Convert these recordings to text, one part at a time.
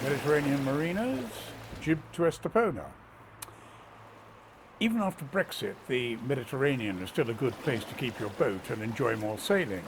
Mediterranean Marinas, Gib to Estepona. Even after Brexit, the Mediterranean is still a good place to keep your boat and enjoy more sailing.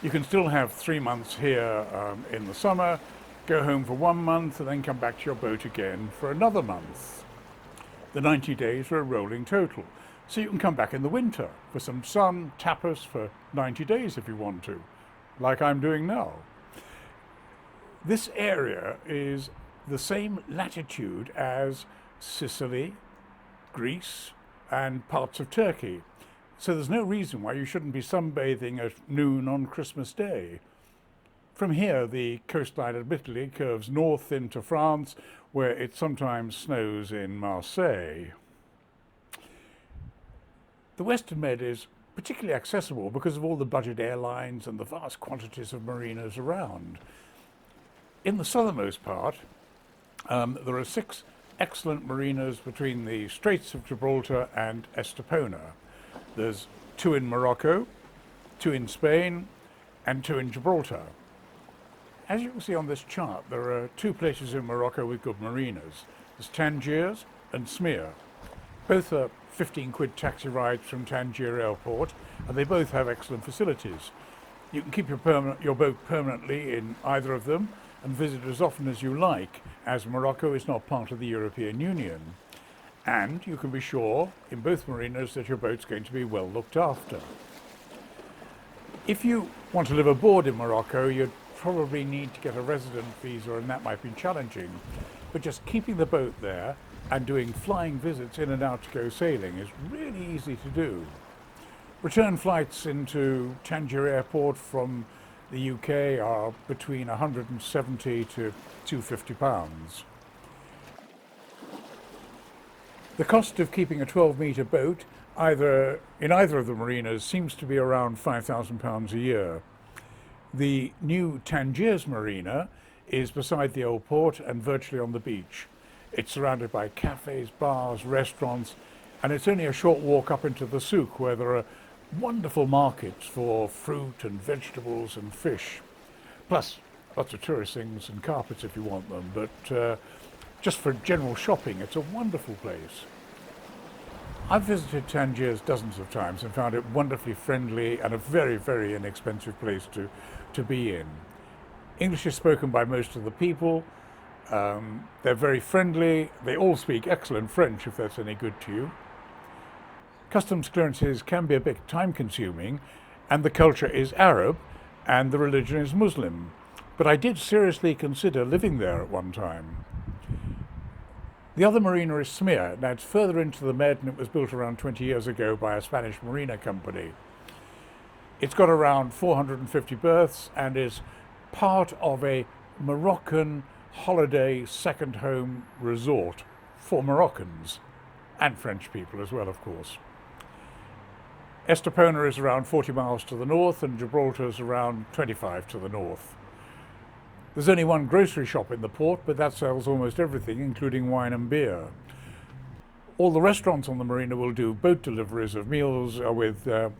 You can still have 3 months here in the summer, go home for 1 month and then come back to your boat again for another month. The 90 days are a rolling total, so you can come back in the winter for some sun, tapas for 90 days if you want to, like I'm doing now. This area is the same latitude as Sicily, Greece, and parts of Turkey. So there's no reason why you shouldn't be sunbathing at noon on Christmas Day. From here, the coastline of Italy curves north into France, where it sometimes snows in Marseille. The Western Med is particularly accessible because of all the budget airlines and the vast quantities of marinas around. In the southernmost part, there are 6 excellent marinas between the Straits of Gibraltar and Estepona. There's 2 in Morocco, 2 in Spain, and 2 in Gibraltar. As you can see on this chart, there are 2 places in Morocco with good marinas. There's Tangiers and Smeer. Both are 15 quid taxi rides from Tangier Airport, and they both have excellent facilities. You can keep your boat permanently in either of them and visit as often as you like, as Morocco is not part of the European Union. And you can be sure in both marinas that your boat's going to be well looked after. If you want to live aboard in Morocco, you'd probably need to get a resident visa, and that might be challenging. But just keeping the boat there and doing flying visits in and out to go sailing is really easy to do. Return flights into Tangier Airport from the UK are between 170 to 250 pounds. The cost of keeping a 12-metre boat in either of the marinas seems to be around £5,000 a year. The new Tangiers Marina is beside the old port and virtually on the beach. It's surrounded by cafes, bars, restaurants, and it's only a short walk up into the souk, where there are wonderful markets for fruit and vegetables and fish. Plus lots of tourist things and carpets if you want them, but just for general shopping, it's a wonderful place. I've visited Tangiers dozens of times and found it wonderfully friendly and a very, very inexpensive place to be in. English is spoken by most of the people. They're very friendly. They all speak excellent French, if that's any good to you. Customs clearances can be a bit time-consuming, and the culture is Arab, and the religion is Muslim. But I did seriously consider living there at one time. The other marina is Smeer. Now, it's further into the Med, and it was built around 20 years ago by a Spanish marina company. It's got around 450 berths and is part of a Moroccan holiday second home resort for Moroccans, and French people as well, of course. Estepona is around 40 miles to the north, and Gibraltar is around 25 to the north. There's only one grocery shop in the port, but that sells almost everything, including wine and beer. All the restaurants on the marina will do boat deliveries of meals with their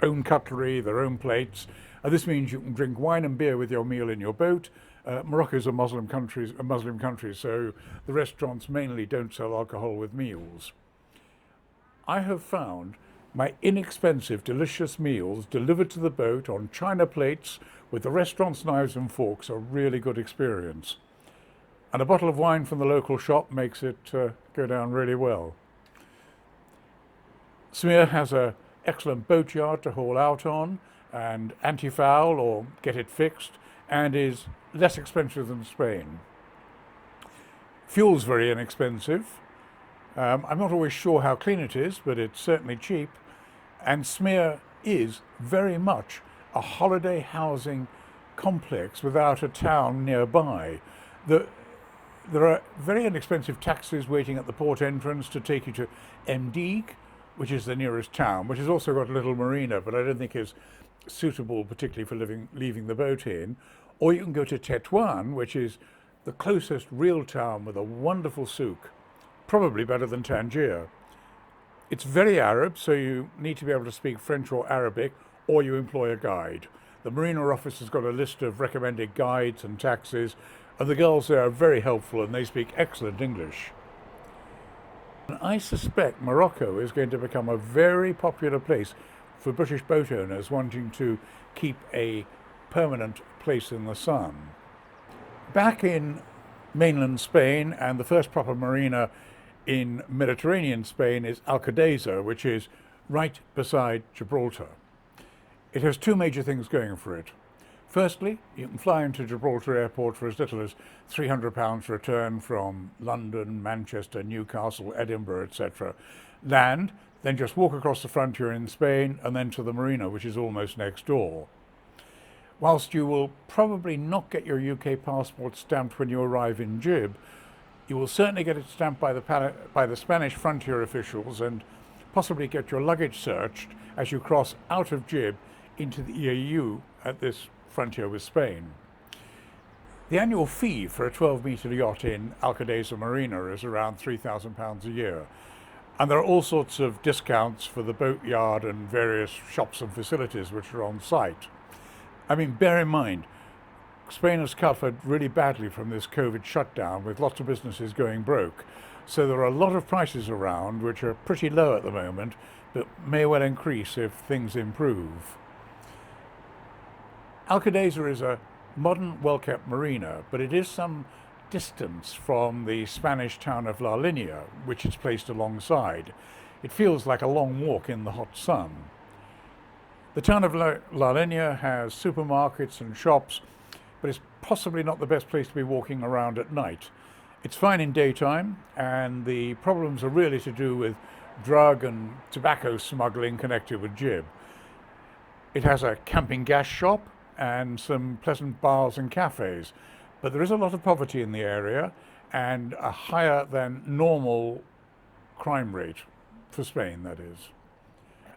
own cutlery, their own plates. This means you can drink wine and beer with your meal in your boat. Morocco is a Muslim country, so the restaurants mainly don't sell alcohol with meals. I have found my inexpensive, delicious meals delivered to the boat on china plates with the restaurant's knives and forks a really good experience. And a bottle of wine from the local shop makes it go down really well. Smeer has an excellent boatyard to haul out on and anti-foul or get it fixed, and is less expensive than Spain. Fuel's very inexpensive. I'm not always sure how clean it is, but it's certainly cheap. And Smeer is very much a holiday housing complex without a town nearby. There are very inexpensive taxis waiting at the port entrance to take you to Mdig, which is the nearest town, which has also got a little marina, but I don't think is suitable particularly for leaving the boat in. Or you can go to Tétouan, which is the closest real town with a wonderful souk, probably better than Tangier. It's very Arab, so you need to be able to speak French or Arabic, or you employ a guide. The marina office has got a list of recommended guides and taxis, And the girls there are very helpful and they speak excellent English. And I suspect Morocco is going to become a very popular place for British boat owners wanting to keep a permanent place in the sun. Back in mainland Spain, and the first proper marina in Mediterranean Spain is Alcadasa, which is right beside Gibraltar. It has two major things going for it. Firstly, you can fly into Gibraltar Airport for as little as £300 return from London, Manchester, Newcastle, Edinburgh, etc. Land, then just walk across the frontier in Spain and then to the marina, which is almost next door. Whilst you will probably not get your UK passport stamped when you arrive in Gib, you will certainly get it stamped by the Spanish frontier officials and possibly get your luggage searched as you cross out of Gib into the EU at this frontier with Spain. The annual fee for a 12-metre yacht in Alcadasa Marina is around £3,000 a year. And there are all sorts of discounts for the boatyard and various shops and facilities which are on site. I mean, bear in mind, Spain has suffered really badly from this COVID shutdown with lots of businesses going broke. So there are a lot of prices around which are pretty low at the moment, but may well increase if things improve. Alcadasa is a modern, well-kept marina, but it is some distance from the Spanish town of La Linea, which is placed alongside. It feels like a long walk in the hot sun. The town of La Linea has supermarkets and shops, but it's possibly not the best place to be walking around at night. It's fine in daytime, and the problems are really to do with drug and tobacco smuggling connected with Gib. It has a camping gas shop and some pleasant bars and cafes, but there is a lot of poverty in the area and a higher than normal crime rate for Spain, that is.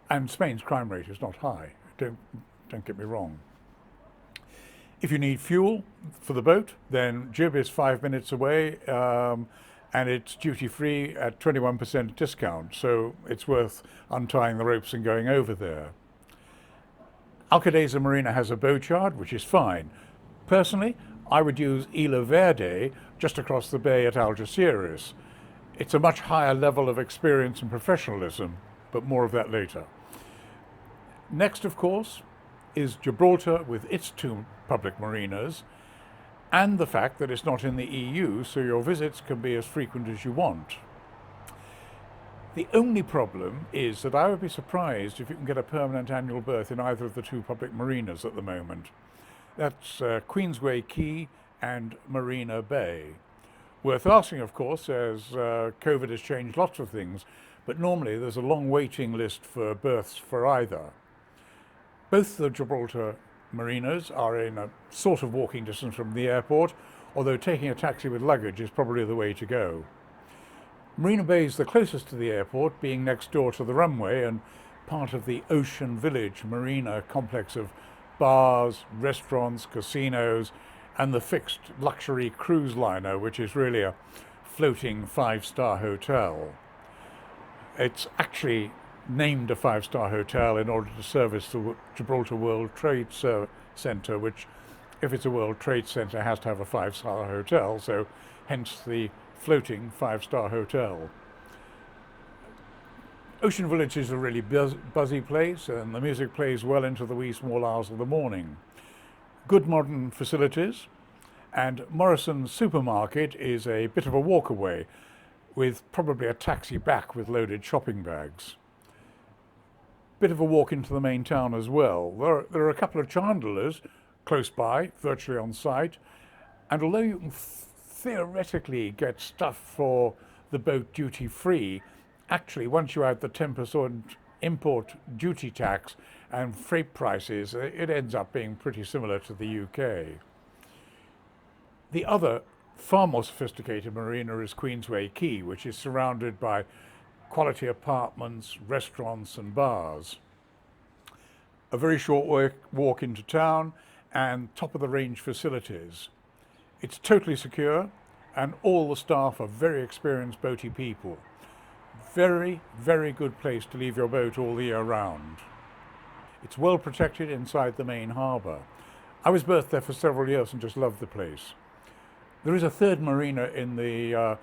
And Spain's crime rate is not high, don't get me wrong. If you need fuel for the boat, then Gib is 5 minutes away, and it's duty-free at 21% discount, so it's worth untying the ropes and going over there. Alcadasa Marina has a boatyard, which is fine. Personally, I would use Isla Verde just across the bay at Algeciras. It's a much higher level of experience and professionalism, but more of that later. Next, of course, is Gibraltar with its two public marinas, and the fact that it's not in the EU, so your visits can be as frequent as you want. The only problem is that I would be surprised if you can get a permanent annual berth in either of the two public marinas at the moment. That's Queensway Key and Marina Bay. Worth asking, of course, as COVID has changed lots of things, but normally there's a long waiting list for berths for either. Both the Gibraltar marinas are in a sort of walking distance from the airport, although taking a taxi with luggage is probably the way to go. Marina Bay is the closest to the airport, being next door to the runway and part of the Ocean Village Marina complex of bars, restaurants, casinos, and the fixed luxury cruise liner, which is really a floating five-star hotel. It's actually named a five-star hotel in order to service the Gibraltar World Trade Center, which, if it's a World Trade Center, has to have a five-star hotel, so hence the floating five-star hotel. Ocean Village is a really buzzy place, and the music plays well into the wee small hours of the morning. Good modern facilities, and Morrison's supermarket is a bit of a walk away, with probably a taxi back with loaded shopping bags. Bit of a walk into the main town as well. There are a couple of chandeliers close by, virtually on site, and although you can theoretically get stuff for the boat duty free, actually once you add the 10% import duty tax and freight prices, it ends up being pretty similar to the UK. The other far more sophisticated marina is Queensway Key, which is surrounded by quality apartments, restaurants and bars. A very short walk into town and top-of-the-range facilities. It's totally secure, and all the staff are very experienced boaty people. Very, very good place to leave your boat all the year round. It's well protected inside the main harbour. I was berthed there for several years and just loved the place. There is a third marina in the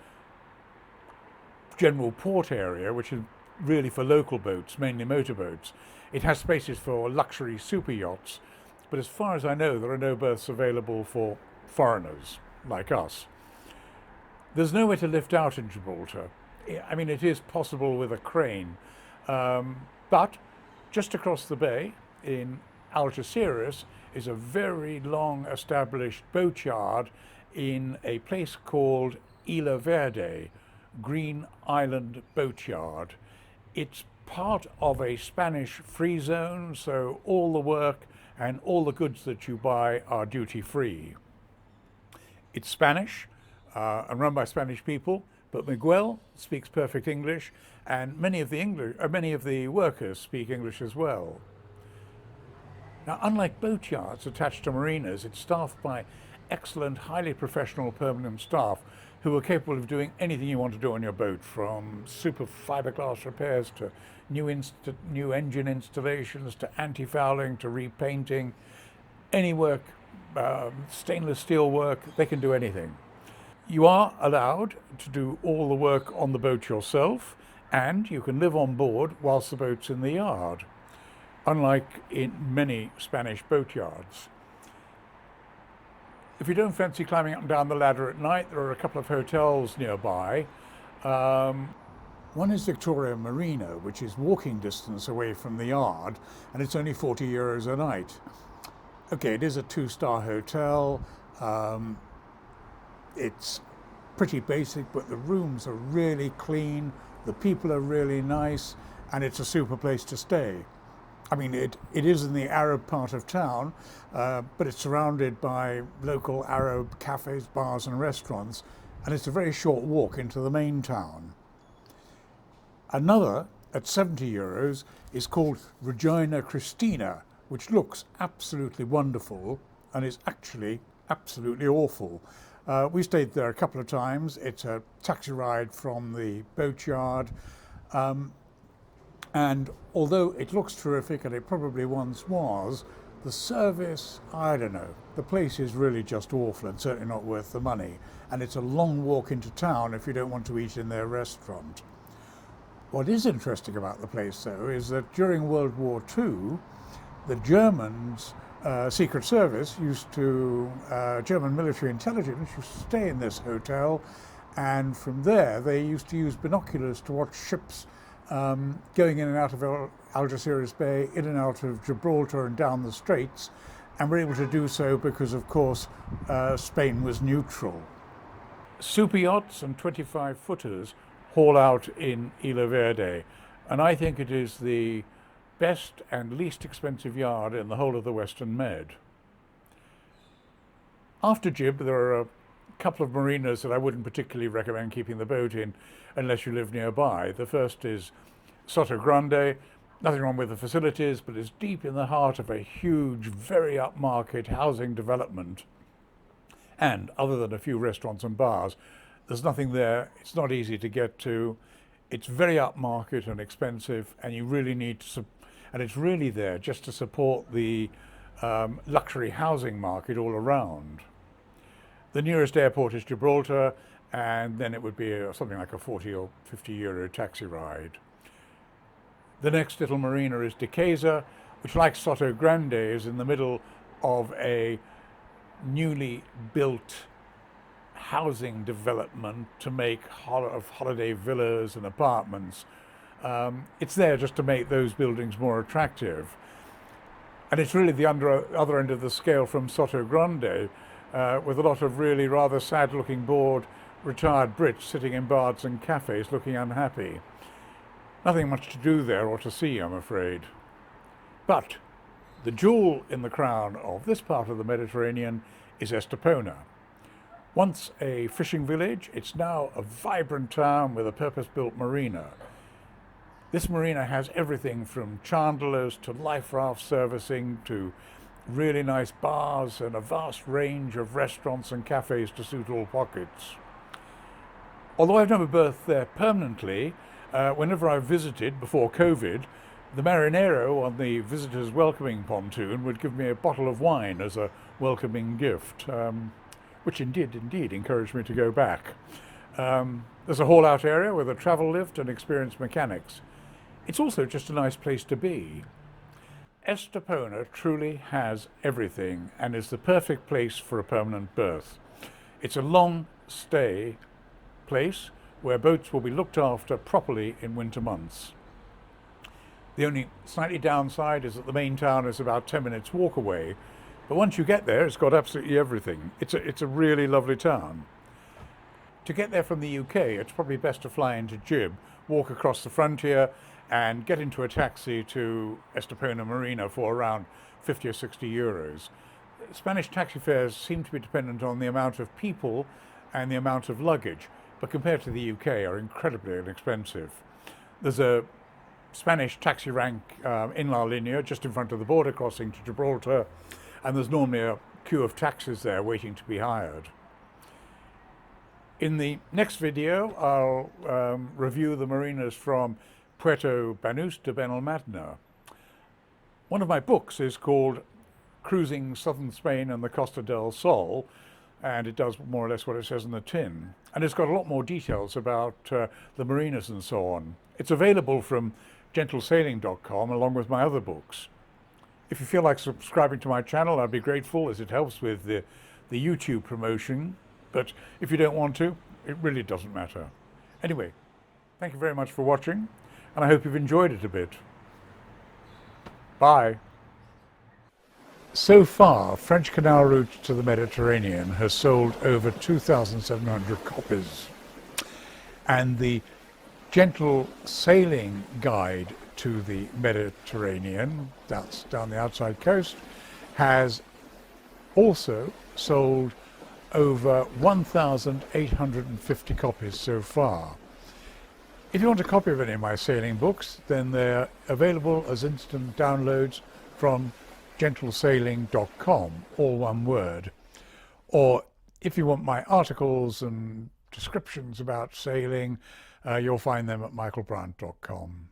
general port area, which is really for local boats, mainly motorboats. It has spaces for luxury super yachts, but as far as I know, there are no berths available for foreigners like us. There's nowhere to lift out in Gibraltar. I mean, it is possible with a crane, but just across the bay in Algeciras is a very long established boatyard in a place called Isla Verde, Green Island Boatyard. It's part of a Spanish free zone, so all the work and all the goods that you buy are duty free. It's Spanish and run by Spanish people, but Miguel speaks perfect English, and many of the workers speak English as well. Now, unlike boatyards attached to marinas, it's staffed by excellent, highly professional permanent staff who are capable of doing anything you want to do on your boat, from super fiberglass repairs to new engine installations to anti-fouling to repainting, any work, stainless steel work, they can do anything. You are allowed to do all the work on the boat yourself, and you can live on board whilst the boat's in the yard, unlike in many Spanish boatyards. If you don't fancy climbing up and down the ladder at night, there are a couple of hotels nearby. One is Victoria Marina, which is walking distance away from the yard, and it's only €40 a night. Okay, it is a 2-star hotel. It's pretty basic, but the rooms are really clean, the people are really nice, and it's a super place to stay. I mean, it is in the Arab part of town, but it's surrounded by local Arab cafes, bars and restaurants, and it's a very short walk into the main town. Another, at €70, is called Regina Christina, which looks absolutely wonderful and is actually absolutely awful. We stayed there a couple of times. It's a taxi ride from the boatyard. And although it looks terrific, and it probably once was, the service, I don't know. The place is really just awful and certainly not worth the money. And it's a long walk into town if you don't want to eat in their restaurant. What is interesting about the place, though, is that during World War II, the Germans, Secret Service German military intelligence used to stay in this hotel, and from there they used to use binoculars to watch ships going in and out of Algeciras Bay, in and out of Gibraltar and down the Straits, and were able to do so because, of course, Spain was neutral. Super yachts and 25-footers haul out in Isla Verde, and I think it is the best and least expensive yard in the whole of the Western Med. After Gib, there are a couple of marinas that I wouldn't particularly recommend keeping the boat in unless you live nearby. The first is Soto Grande. Nothing wrong with the facilities, but it's deep in the heart of a huge, very upmarket housing development. And other than a few restaurants and bars, there's nothing there. It's not easy to get to. It's very upmarket and expensive, and you really need to, and it's really there just to support the luxury housing market all around. The nearest airport is Gibraltar, and then it would be something like a 40 or 50 euro taxi ride. The next little marina is Decasa, which, like Soto Grande, is in the middle of a newly built housing development to make holiday villas and apartments. It's there just to make those buildings more attractive. And it's really the other end of the scale from Soto Grande, with a lot of really rather sad-looking, bored, retired Brits sitting in bars and cafes looking unhappy. Nothing much to do there or to see, I'm afraid. But the jewel in the crown of this part of the Mediterranean is Estepona. Once a fishing village, it's now a vibrant town with a purpose-built marina. This marina has everything from chandlers to life raft servicing to really nice bars and a vast range of restaurants and cafes to suit all pockets. Although I've never berthed there permanently, whenever I've visited before COVID, the marinero on the visitors' welcoming pontoon would give me a bottle of wine as a welcoming gift, which indeed encouraged me to go back. There's a haul-out area with a travel lift and experienced mechanics. It's also just a nice place to be. Estepona truly has everything and is the perfect place for a permanent berth. It's a long stay place where boats will be looked after properly in winter months. The only slightly downside is that the main town is about 10 minutes walk away, but once you get there, it's got absolutely everything. It's a really lovely town. To get there from the UK, it's probably best to fly into Gib, walk across the frontier, and get into a taxi to Estepona Marina for around 50 or 60 euros. Spanish taxi fares seem to be dependent on the amount of people and the amount of luggage, but compared to the UK are incredibly inexpensive. There's a Spanish taxi rank in La Linea just in front of the border crossing to Gibraltar, and there's normally a queue of taxis there waiting to be hired. In the next video, I'll review the marinas from Puerto Banús to Benalmádena. One of my books is called Cruising Southern Spain and the Costa del Sol, and it does more or less what it says in the tin. And it's got a lot more details about the marinas and so on. It's available from gentlesailing.com along with my other books. If you feel like subscribing to my channel, I'd be grateful, as it helps with the YouTube promotion. But if you don't want to, it really doesn't matter. Anyway, thank you very much for watching, and I hope you've enjoyed it a bit. Bye. So far, French Canal Route to the Mediterranean has sold over 2,700 copies, and the Gentle Sailing Guide to the Mediterranean, that's down the outside coast, has also sold over 1,850 copies so far. If you want a copy of any of my sailing books, then they're available as instant downloads from gentlesailing.com, all one word. Or if you want my articles and descriptions about sailing, you'll find them at michaelbryant.com.